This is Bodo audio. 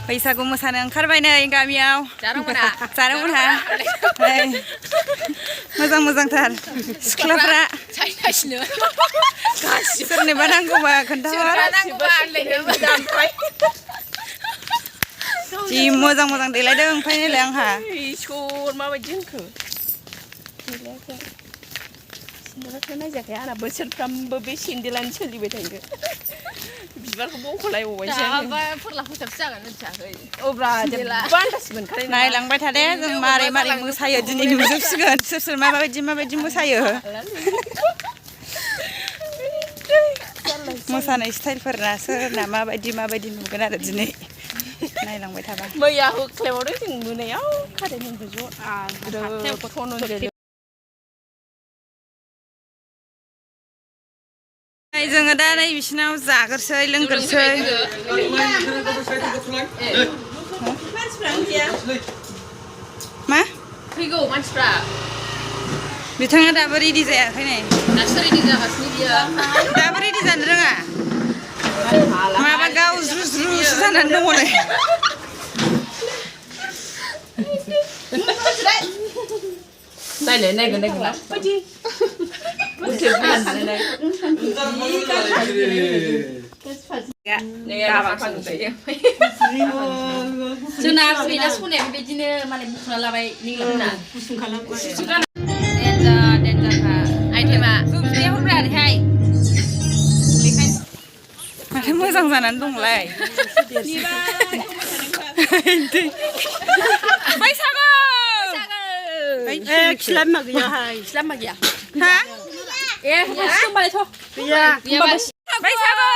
बैसागु मोसानो ओंखारबाय नै गामियाव जारौमोनहा मोजां मोजांथार सिख्लाफ्रा सोरनोबा नांगौबा खोन्थाहर जि मोजां मोजां देलायदों ओमफ्राय नायलाय आंहा इसोर माबायदि होनखो सेन्देलाथ' नायजाखाया आंना बोसोरफ्रामबो बे सेन्देलानो सोलिबाय थायो बिबारखौ बख'लायबावबायसो फोरला फोसाबसो जागोन मिथियाखै अब्ला जेब्ला आन्दास मोनखानाय नायलांबाय थादे जों मारै मारै मोसायो दिनै नुजोबसिगोन सोर सोर माबायदि मोसायो मोसानाय स्टाइलफोरना सोरना माबायदि नुगोन आरो दिनै नायलांबाय थाबा मैया होख्लायबावदों जों मोनायाव खारेन्टखौ ज' खन'न जोङो दा नै बिसिनाव जागोरसै लोंगोरसै मा फैगौ मानसिफ्रा बिथाङा दाबो रेडि जायाखै नै दासो रेडि जागासिनो बियो दाबो रेडि जानो रोङा माबा गाव ज्रुज्रुसो जानानै दङ नै नायगोन जोंना गैला सनाया बेबायदिनो माने बुखुना लाबाय निग्लामना गुसुं खालाम देन्जारखा आइटेमा जोबनायाव हरबाय आरोहाय माथो मोजां जानानै दंलाय बैसागु खिलामा गैयाहाय खिलामा गैया हा ए होमबालायथ' गैया बैसागु